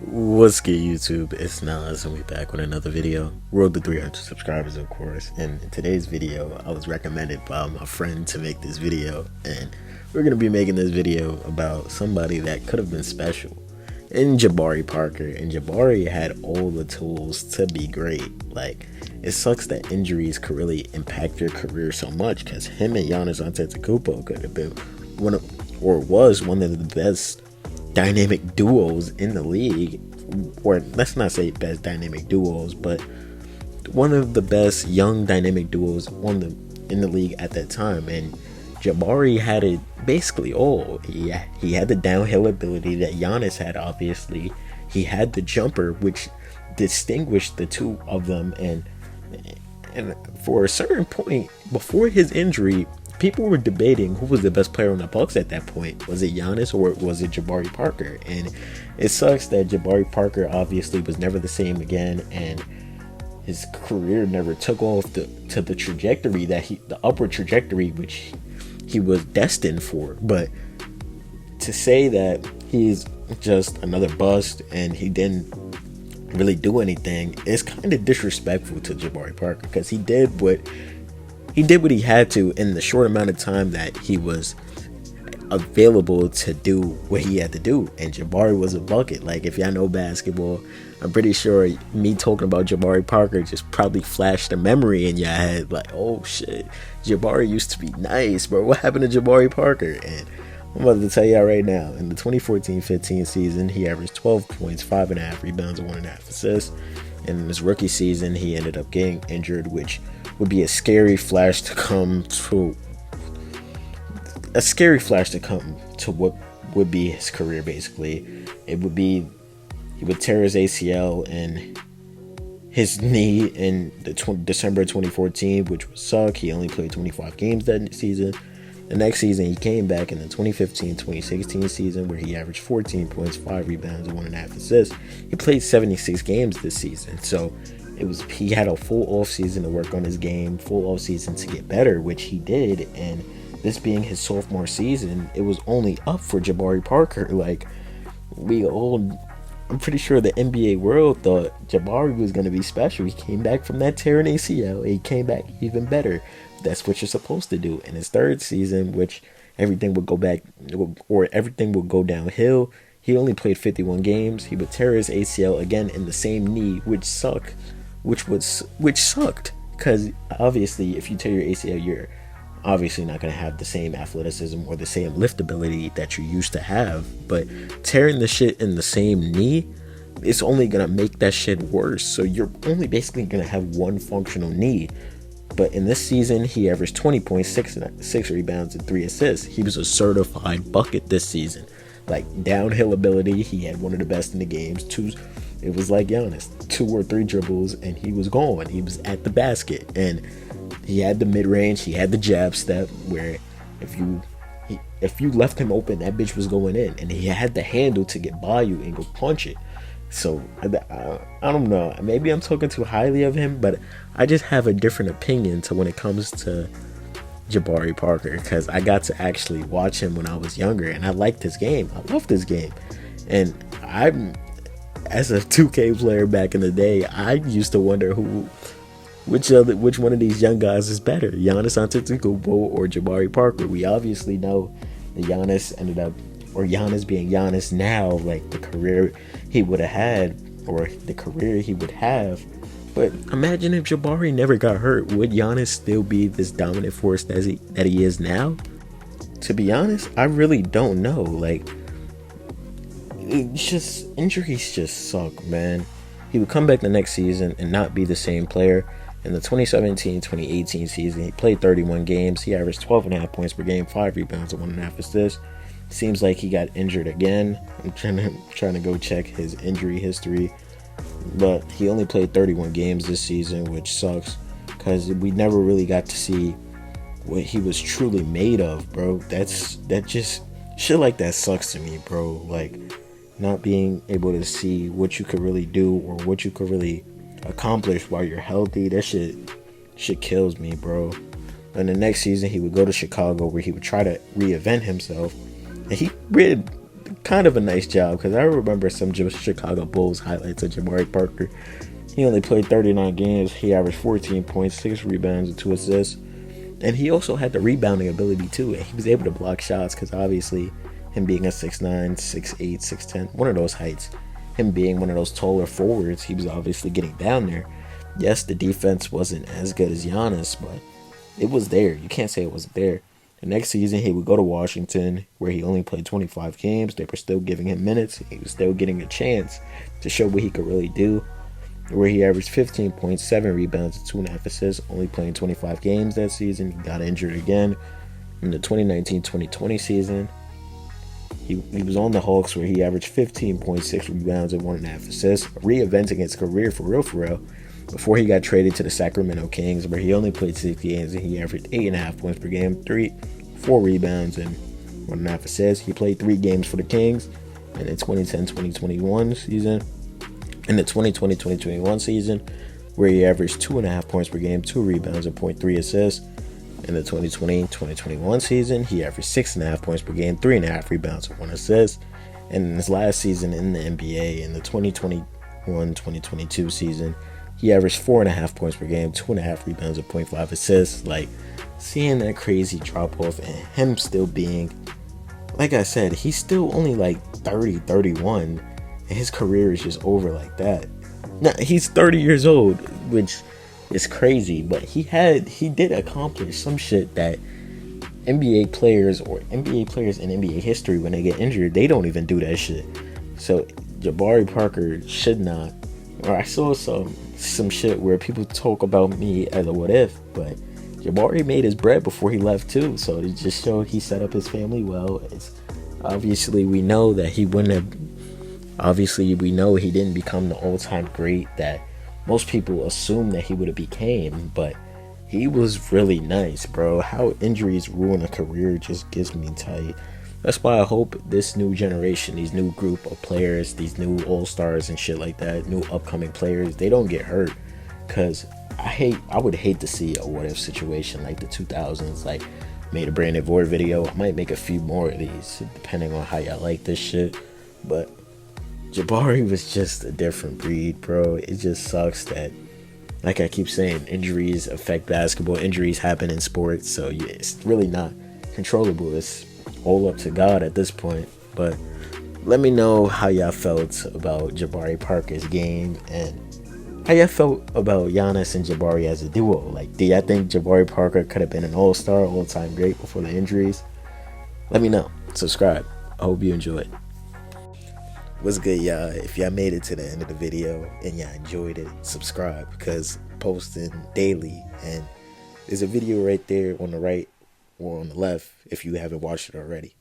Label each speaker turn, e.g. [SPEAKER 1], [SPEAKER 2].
[SPEAKER 1] What's good, YouTube? It's Nas, and we back with another video. Road to 300 subscribers, of course. And in today's video, I was recommended by my friend to make this video, and we're gonna be making this video about somebody that could have been special, in Jabari Parker. And Jabari had all the tools to be great. Like, it sucks that injuries could really impact your career so much, because him and Giannis Antetokounmpo could have been one of, or was one of the best dynamic duos in the league, or let's not say best dynamic duos, but one of the best young dynamic duos in the league at that time. And Jabari had it basically all. He had the downhill ability that Giannis had. Obviously, he had the jumper, which distinguished the two of them. And for a certain point before his injury, people were debating who was the best player on the Bucks at that point. Was it Giannis or was it Jabari Parker? And it sucks that Jabari Parker obviously was never the same again, and his career never took off to the trajectory that the upward trajectory which he was destined for. But to say that he's just another bust and he didn't really do anything is kind of disrespectful to Jabari Parker, because he did what he had to in the short amount of time that he was available to do what he had to do. And Jabari was a bucket. Like, if y'all know basketball, I'm pretty sure me talking about Jabari Parker just probably flashed a memory in your head, like, oh shit, Jabari used to be nice, bro. What happened to Jabari Parker? And I'm about to tell y'all right now, in the 2014-15 season, he averaged 12 points, 5.5 rebounds, and 1.5 assists. And in his rookie season, he ended up getting injured, which would be a scary flash to come to what would be his career. Basically, it would be he would tear his ACL and his knee in December 2014, which would suck. He only played 25 games that season. The next season, he came back in the 2015-2016 season, where he averaged 14 points, 5 rebounds, and 1.5 assists. He played 76 games this season, so he had a full off season to work on his game, full off season to get better, which he did. And this being his sophomore season, it was only up for Jabari Parker. Like, I'm pretty sure the NBA world thought Jabari was going to be special. He came back from that tear in ACL. He came back even better. That's what you're supposed to do. In his third season, which everything would go downhill, he only played 51 games. He would tear his ACL again in the same knee, which sucked. Because obviously, if you tear your ACL, you're obviously not going to have the same athleticism or the same lift ability that you used to have. But tearing the shit in the same knee, it's only going to make that shit worse. So you're only basically going to have one functional knee. But in this season, he averaged 20 points, 6 rebounds, and 3 assists. He was a certified bucket this season. Like, downhill ability, he had one of the best in the games. It was like Giannis, 2 or 3 dribbles, and he was gone. He was at the basket, and he had the mid-range. He had the jab step, where if you left him open, that bitch was going in, and he had the handle to get by you and go punch it. So I don't know, maybe I'm talking too highly of him, but I just have a different opinion to when it comes to Jabari Parker, because I got to actually watch him when I was younger, and I liked his game. I loved his game. And as a 2K player back in the day, I used to wonder which one of these young guys is better, Giannis Antetokounmpo or Jabari Parker. We obviously know that Giannis being Giannis now, like the career he would have had, or the career he would have. But imagine if Jabari never got hurt, would Giannis still be this dominant force that he is now? To be honest, I really don't know. Like, injuries just suck, man. He would come back the next season and not be the same player. In the 2017-2018 season, he played 31 games. He averaged 12.5 points per game, 5 rebounds, and 1.5 assists. Seems like he got injured again. I'm trying to go check his injury history, but he only played 31 games this season, which sucks, because we never really got to see what he was truly made of, bro. That just shit like that sucks to me, bro. Like, not being able to see what you could really do or what you could really accomplish while you're healthy. That shit kills me, bro. And the next season, he would go to Chicago, where he would try to reinvent himself. And he kind of a nice job, because I remember some Chicago Bulls highlights of Jabari Parker. He only played 39 games. He averaged 14 points, 6 rebounds, and 2 assists. And he also had the rebounding ability too. And he was able to block shots because obviously him being a 6'9", 6'8", 6'10", one of those heights, him being one of those taller forwards, he was obviously getting down there. Yes, the defense wasn't as good as Giannis, but it was there. You can't say it wasn't there. The next season, he would go to Washington, where he only played 25 games. They were still giving him minutes. He was still getting a chance to show what he could really do, where he averaged 15.7 rebounds and 2.5 assists, only playing 25 games that season. He got injured again in the 2019-2020 season. He was on the Hawks, where he averaged 15.6 rebounds and 1.5 assists, reinventing his career for real, before he got traded to the Sacramento Kings, where he only played 6 games and he averaged 8.5 points per game, 4 rebounds and 1.5 assists. He played 3 games for the Kings in the 2010-2021 season. In the 2020-2021 season, where he averaged 2.5 points per game, 2 rebounds, and 0.3 assists. In the 2020-2021 season, he averaged 6.5 points per game, 3.5 rebounds, and 1 assist. And in his last season in the NBA, in the 2021-2022 season, he averaged 4.5 points per game, 2.5 rebounds, and 0.5 assists. Like, seeing that crazy drop off and him still being, like I said, he's still only like 30, 31. And his career is just over like that. Now, he's 30 years old, which is crazy, but he did accomplish some shit that NBA players in NBA history, when they get injured, they don't even do that shit. So Jabari Parker should not. Or I saw some shit where people talk about me as a what if, but Jabari made his bread before he left too. So it just showed he set up his family well. It's obviously we know that he wouldn't have. Obviously, we know he didn't become the all-time great that most people assume that he would have became, but he was really nice, bro. How injuries ruin a career just gets me tight. That's why I hope this new generation, these new group of players, these new all-stars and shit like that, new upcoming players, they don't get hurt. Because I would hate to see a what-if situation like the 2000s, like made a Brandon Void video. I might make a few more of these, depending on how y'all like this shit, but Jabari was just a different breed, bro. It just sucks that, like I keep saying, injuries affect basketball. Injuries happen in sports, so yeah, it's really not controllable. It's all up to God at this point. But let me know how y'all felt about Jabari Parker's game and how y'all felt about Giannis and Jabari as a duo. Like, do y'all think Jabari Parker could have been an all-star, all-time great before the injuries? Let me know. Subscribe. I hope you enjoyed. What's good, y'all? If y'all made it to the end of the video and y'all enjoyed it, subscribe, because posting daily, and there's a video right there on the right or on the left if you haven't watched it already.